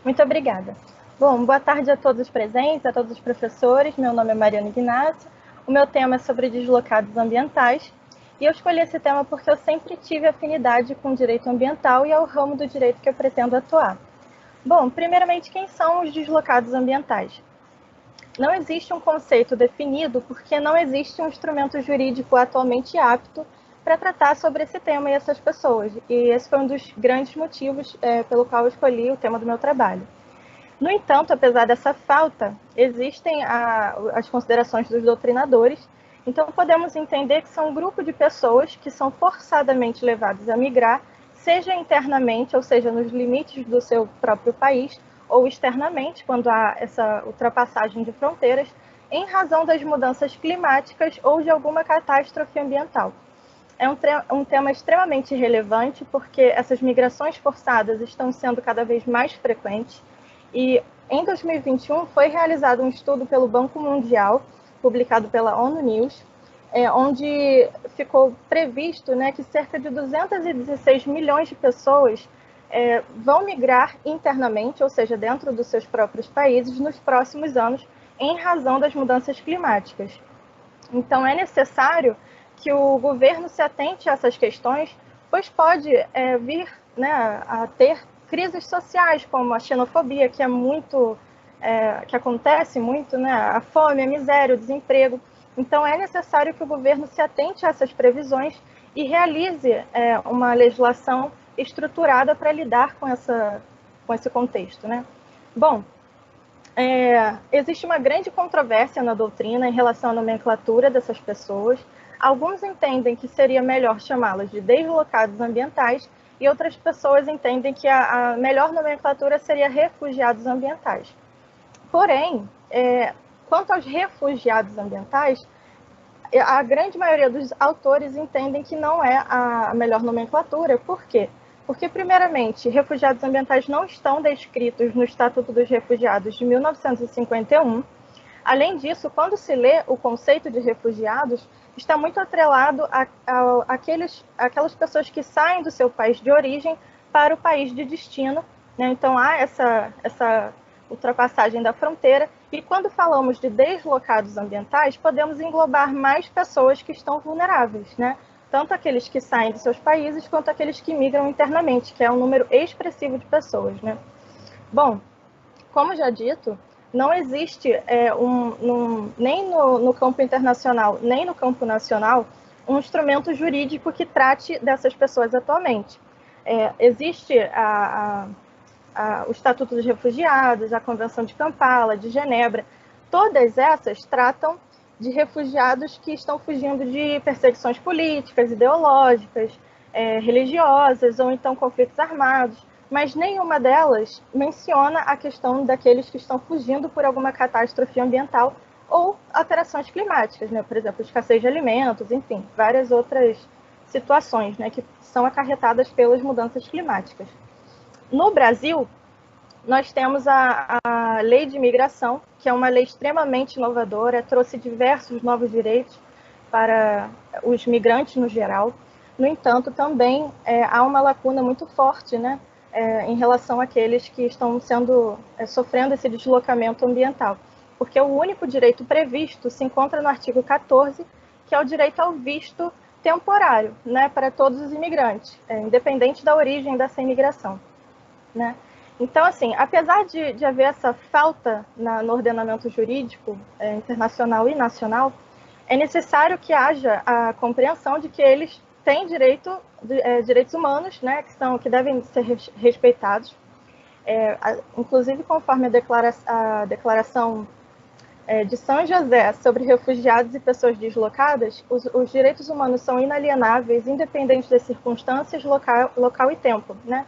Muito obrigada. Bom, boa tarde a todos os presentes, a todos os professores. Meu nome é Mariana Ignacio. O meu tema é sobre deslocados ambientais. E eu escolhi esse tema porque eu sempre tive afinidade com o direito ambiental e é o ramo do direito que eu pretendo atuar. Bom, primeiramente, quem são os deslocados ambientais? Não existe um conceito definido porque não existe um instrumento jurídico atualmente apto para tratar sobre esse tema e essas pessoas. E esse foi um dos grandes motivos pelo qual eu escolhi o tema do meu trabalho. No entanto, apesar dessa falta, existem as considerações dos doutrinadores, então podemos entender que são um grupo de pessoas que são forçadamente levadas a migrar, seja internamente, ou seja, nos limites do seu próprio país, ou externamente, quando há essa ultrapassagem de fronteiras, em razão das mudanças climáticas ou de alguma catástrofe ambiental. É um tema extremamente relevante porque essas migrações forçadas estão sendo cada vez mais frequentes e em 2021 foi realizado um estudo pelo Banco Mundial, publicado pela ONU News, onde ficou previsto, né, que cerca de 216 milhões de pessoas vão migrar internamente, ou seja, dentro dos seus próprios países, nos próximos anos, em razão das mudanças climáticas. Então, é necessário que o governo se atente a essas questões, pois pode vir, né, a ter crises sociais, como a xenofobia, que é muito, que acontece muito, né, a fome, a miséria, o desemprego. Então, é necessário que o governo se atente a essas previsões e realize uma legislação estruturada para lidar com esse contexto, né? Bom, existe uma grande controvérsia na doutrina em relação à nomenclatura dessas pessoas. Alguns entendem que seria melhor chamá-las de deslocados ambientais e outras pessoas entendem que a melhor nomenclatura seria refugiados ambientais. Porém, quanto aos refugiados ambientais, a grande maioria dos autores entendem que não é a melhor nomenclatura. Por quê? Porque, primeiramente, refugiados ambientais não estão descritos no Estatuto dos Refugiados de 1951. Além disso, quando se lê o conceito de refugiados, está muito atrelado àquelas pessoas que saem do seu país de origem para o país de destino, né? Então, há essa ultrapassagem da fronteira, e quando falamos de deslocados ambientais, podemos englobar mais pessoas que estão vulneráveis, né? Tanto aqueles que saem de seus países, quanto aqueles que migram internamente, que é um número expressivo de pessoas, né? Bom, como já dito, não existe nem no campo internacional, nem no campo nacional, um instrumento jurídico que trate dessas pessoas atualmente. Existe o Estatuto dos Refugiados, a Convenção de Kampala, de Genebra, todas essas tratam de refugiados que estão fugindo de perseguições políticas, ideológicas, religiosas ou então conflitos armados, mas nenhuma delas menciona a questão daqueles que estão fugindo por alguma catástrofe ambiental ou alterações climáticas, né? Por exemplo, escassez de alimentos, enfim, várias outras situações, né, que são acarretadas pelas mudanças climáticas. No Brasil, nós temos a Lei de Imigração, que é uma lei extremamente inovadora, trouxe diversos novos direitos para os migrantes no geral. No entanto, também há uma lacuna muito forte, né, em relação àqueles que estão sofrendo esse deslocamento ambiental, porque o único direito previsto se encontra no artigo 14, que é o direito ao visto temporário, né, para todos os imigrantes, independente da origem dessa imigração, né? Então, assim, apesar de haver essa falta no ordenamento jurídico internacional e nacional, é necessário que haja a compreensão de que eles têm direitos humanos, né, que devem ser respeitados. Inclusive, conforme a declaração de São José sobre refugiados e pessoas deslocadas, os direitos humanos são inalienáveis, independente das circunstâncias, local e tempo, né?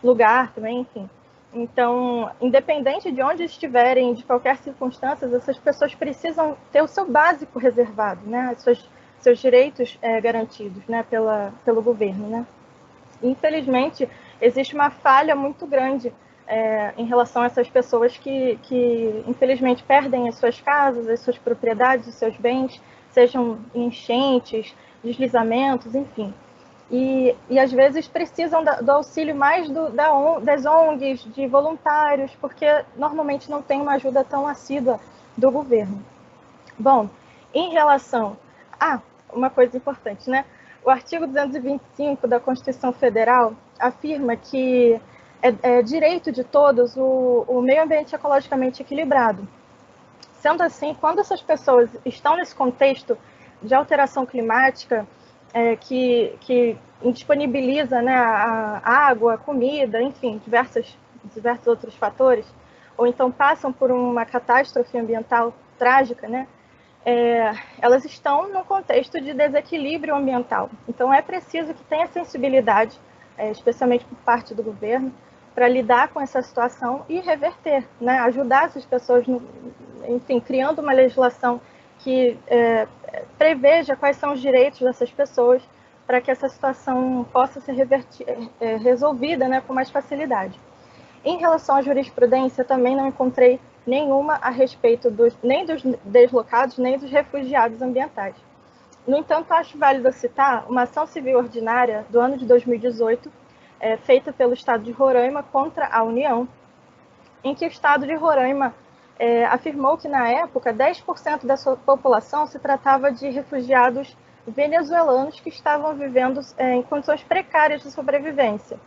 Lugar também, enfim. Então, independente de onde estiverem, de qualquer circunstância, essas pessoas precisam ter o seu básico reservado, né? Seus direitos garantidos, né? Pelo governo, né? Infelizmente, existe uma falha muito grande em relação a essas pessoas que, infelizmente, perdem as suas casas, as suas propriedades, os seus bens, sejam enchentes, deslizamentos, enfim. e às vezes precisam do auxílio mais das ONGs, de voluntários, porque normalmente não tem uma ajuda tão assídua do governo. Bom, em relação a uma coisa importante, né? O artigo 225 da Constituição Federal afirma que é direito de todos o meio ambiente ecologicamente equilibrado. Sendo assim, quando essas pessoas estão nesse contexto de alteração climática, que indisponibiliza, né, a água, a comida, enfim, diversos outros fatores, ou então passam por uma catástrofe ambiental trágica, né, elas estão num contexto de desequilíbrio ambiental. Então, é preciso que tenha sensibilidade, especialmente por parte do governo, para lidar com essa situação e reverter, né? Ajudar essas pessoas, enfim, criando uma legislação que preveja quais são os direitos dessas pessoas para que essa situação possa ser resolvida, né, com mais facilidade. Em relação à jurisprudência, também não encontrei nenhuma a respeito nem dos deslocados, nem dos refugiados ambientais. No entanto, acho válido citar uma ação civil ordinária do ano de 2018, feita pelo Estado de Roraima contra a União, em que o Estado de Roraima afirmou que, na época, 10% da sua população se tratava de refugiados venezuelanos que estavam vivendo em condições precárias de sobrevivência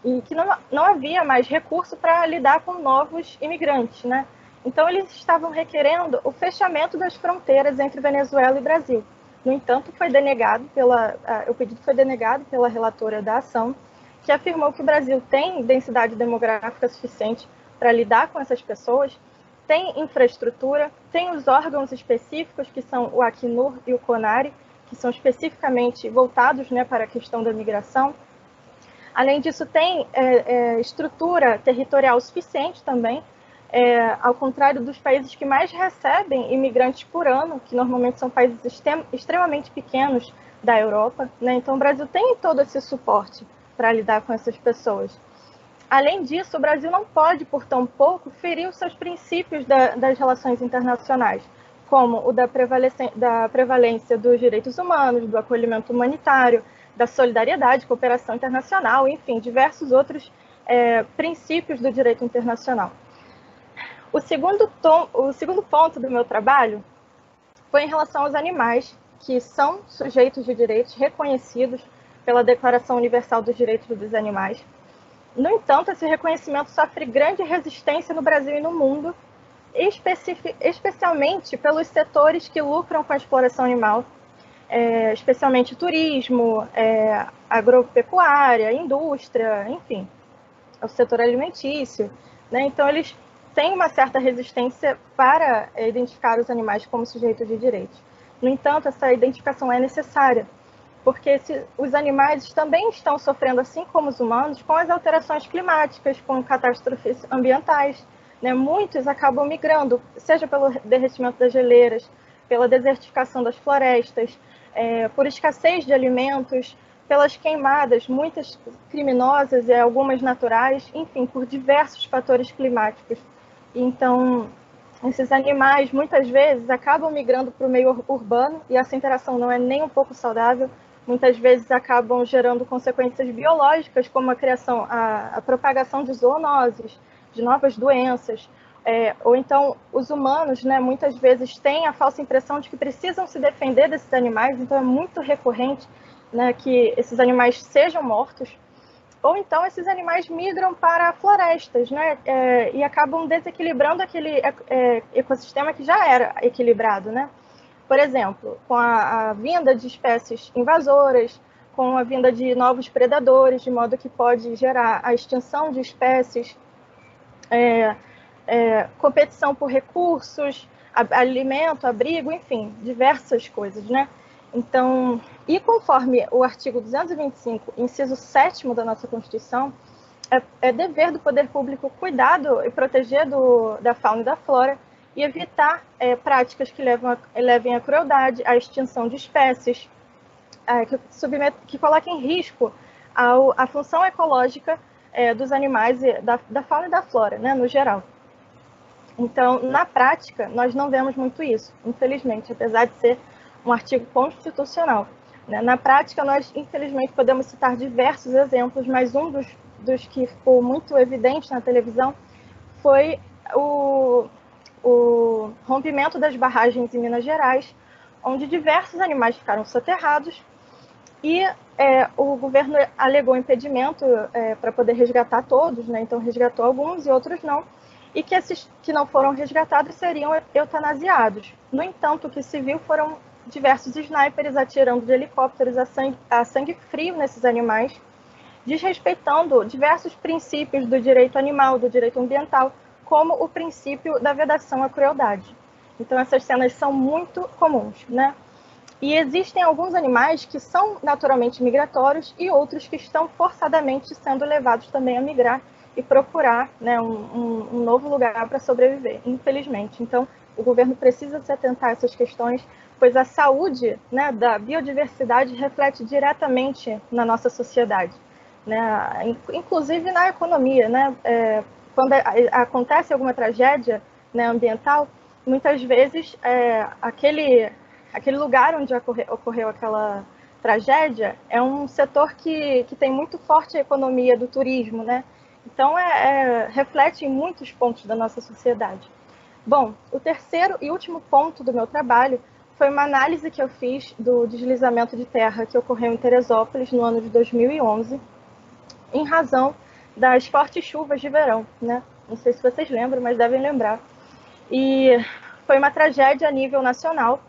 e que não havia mais recurso para lidar com novos imigrantes, né? Então, eles estavam requerendo o fechamento das fronteiras entre Venezuela e Brasil. No entanto, o pedido foi denegado pela relatora da ação, que afirmou que o Brasil tem densidade demográfica suficiente para lidar com essas pessoas, tem infraestrutura, tem os órgãos específicos, que são o Acnur e o CONARE, que são especificamente voltados, né, para a questão da migração. Além disso, tem estrutura territorial suficiente também, ao contrário dos países que mais recebem imigrantes por ano, que normalmente são países extremamente pequenos da Europa, né? Então, o Brasil tem todo esse suporte para lidar com essas pessoas. Além disso, o Brasil não pode, por tão pouco, ferir os seus princípios das relações internacionais, como o da prevalência dos direitos humanos, do acolhimento humanitário, da solidariedade, cooperação internacional, enfim, diversos outros princípios do direito internacional. O segundo ponto do meu trabalho foi em relação aos animais, que são sujeitos de direitos reconhecidos pela Declaração Universal dos Direitos dos Animais. No entanto, esse reconhecimento sofre grande resistência no Brasil e no mundo, especialmente pelos setores que lucram com a exploração animal, especialmente turismo, agropecuária, indústria, enfim, o setor alimentício, né? Então, eles têm uma certa resistência para identificar os animais como sujeitos de direitos. No entanto, essa identificação é necessária, porque os animais também estão sofrendo, assim como os humanos, com as alterações climáticas, com catástrofes ambientais, né? Muitos acabam migrando, seja pelo derretimento das geleiras, pela desertificação das florestas, por escassez de alimentos, pelas queimadas, muitas criminosas e algumas naturais, enfim, por diversos fatores climáticos. Então, esses animais, muitas vezes, acabam migrando para o meio urbano, e essa interação não é nem um pouco saudável. Muitas vezes acabam gerando consequências biológicas, como a propagação de zoonoses, de novas doenças, ou então os humanos, né, muitas vezes têm a falsa impressão de que precisam se defender desses animais, então é muito recorrente, né, que esses animais sejam mortos, ou então esses animais migram para florestas, né, e acabam desequilibrando aquele ecossistema que já era equilibrado, né? Por exemplo, com a vinda de espécies invasoras, com a vinda de novos predadores, de modo que pode gerar a extinção de espécies, competição por recursos, alimento, abrigo, enfim, diversas coisas, né? Então, e conforme o artigo 225, inciso 7º da nossa Constituição, é dever do poder público cuidar e proteger da fauna e da flora e evitar práticas que levem à crueldade, à extinção de espécies, que coloquem em risco a função ecológica dos animais, da fauna e da flora, né, no geral. Então, na prática, nós não vemos muito isso, infelizmente, apesar de ser um artigo constitucional. né? Na prática, nós, infelizmente, podemos citar diversos exemplos, mas um dos que ficou muito evidente na televisão foi o rompimento das barragens em Minas Gerais, onde diversos animais ficaram soterrados e o governo alegou impedimento para poder resgatar todos, né? Então resgatou alguns e outros não, e que esses que não foram resgatados seriam eutanasiados. No entanto, o que se viu foram diversos snipers atirando de helicópteros a sangue frio nesses animais, desrespeitando diversos princípios do direito animal, do direito ambiental, como o princípio da vedação à crueldade. Então essas cenas são muito comuns, né? E existem alguns animais que são naturalmente migratórios e outros que estão forçadamente sendo levados também a migrar e procurar, né, um novo lugar para sobreviver, infelizmente. Então, o governo precisa se atentar a essas questões, pois a saúde, né, da biodiversidade reflete diretamente na nossa sociedade, né, inclusive na economia, né? Quando acontece alguma tragédia, né, ambiental, muitas vezes aquele lugar onde ocorreu aquela tragédia é um setor que tem muito forte a economia do turismo, né? Então, reflete em muitos pontos da nossa sociedade. Bom, o terceiro e último ponto do meu trabalho foi uma análise que eu fiz do deslizamento de terra que ocorreu em Teresópolis no ano de 2011, em razão das fortes chuvas de verão, né? Não sei se vocês lembram, mas devem lembrar. E foi uma tragédia a nível nacional,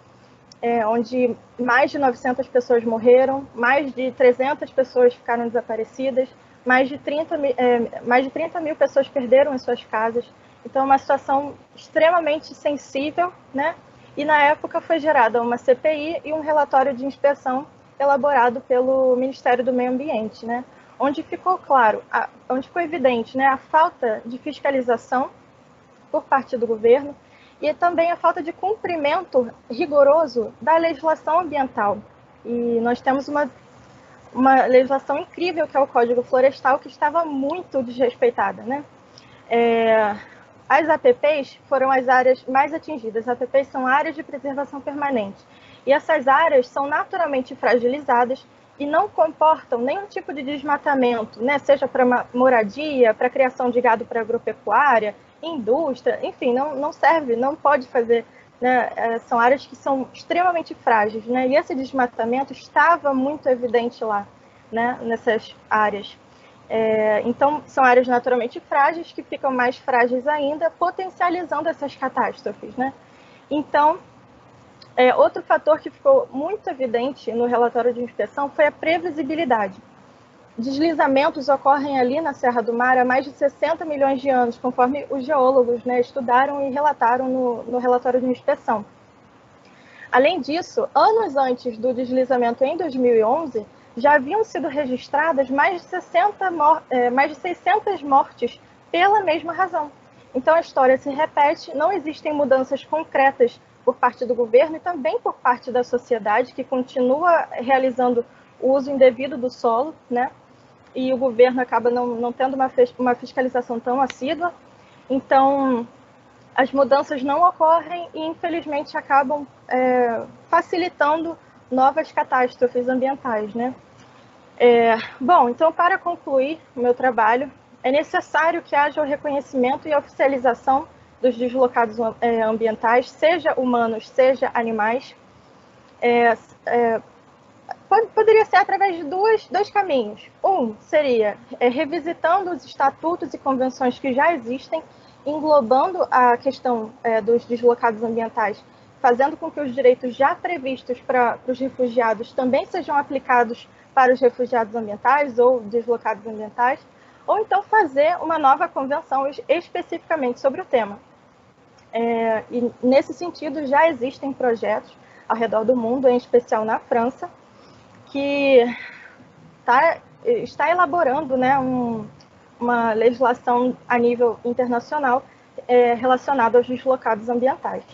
onde mais de 900 pessoas morreram, mais de 300 pessoas ficaram desaparecidas, mais de 30 mil pessoas perderam as suas casas. Então, uma situação extremamente sensível, né? E na época foi gerada uma CPI e um relatório de inspeção elaborado pelo Ministério do Meio Ambiente, né? Onde ficou claro, onde ficou evidente, né, a falta de fiscalização por parte do governo e também a falta de cumprimento rigoroso da legislação ambiental. E nós temos uma legislação incrível, que é o Código Florestal, que estava muito desrespeitada, né? As APPs foram as áreas mais atingidas. As APPs são áreas de preservação permanente. E essas áreas são naturalmente fragilizadas e não comportam nenhum tipo de desmatamento, né? Seja para moradia, para criação de gado para agropecuária, indústria, enfim, não serve, não pode fazer, né? São áreas que são extremamente frágeis, né? E esse desmatamento estava muito evidente lá, né? Nessas áreas. Então, são áreas naturalmente frágeis que ficam mais frágeis ainda, potencializando essas catástrofes, né? Então, outro fator que ficou muito evidente no relatório de inspeção foi a previsibilidade. Deslizamentos ocorrem ali na Serra do Mar há mais de 60 milhões de anos, conforme os geólogos, né, estudaram e relataram no relatório de inspeção. Além disso, anos antes do deslizamento em 2011, já haviam sido registradas mais de 600 mortes pela mesma razão. Então a história se repete, não existem mudanças concretas por parte do governo e também por parte da sociedade, que continua realizando o uso indevido do solo, né? E o governo acaba não tendo uma fiscalização tão assídua. Então, as mudanças não ocorrem e, infelizmente, acabam facilitando novas catástrofes ambientais, né? Bom, então, para concluir o meu trabalho, é necessário que haja o reconhecimento e a oficialização dos deslocados ambientais, seja humanos, seja animais. Poderia ser através de dois caminhos. Um seria revisitando os estatutos e convenções que já existem, englobando a questão dos deslocados ambientais, fazendo com que os direitos já previstos para os refugiados também sejam aplicados para os refugiados ambientais ou deslocados ambientais, ou então fazer uma nova convenção especificamente sobre o tema. E nesse sentido, já existem projetos ao redor do mundo, em especial na França, que está elaborando, né, uma legislação a nível internacional relacionada aos deslocados ambientais.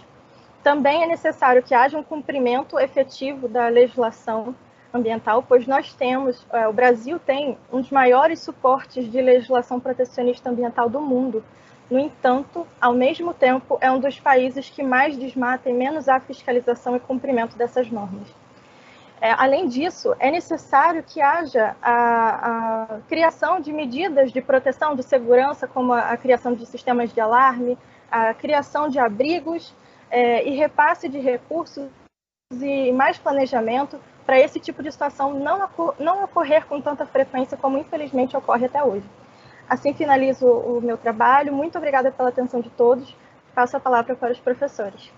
Também é necessário que haja um cumprimento efetivo da legislação ambiental, pois nós temos, o Brasil tem um dos maiores suportes de legislação protecionista ambiental do mundo. No entanto, ao mesmo tempo, é um dos países que mais desmata e menos há fiscalização e cumprimento dessas normas. Além disso, é necessário que haja a criação de medidas de proteção, de segurança, como a criação de sistemas de alarme, a criação de abrigos e repasse de recursos e mais planejamento para esse tipo de situação não ocorrer com tanta frequência como infelizmente ocorre até hoje. Assim finalizo o meu trabalho. Muito obrigada pela atenção de todos. Passo a palavra para os professores.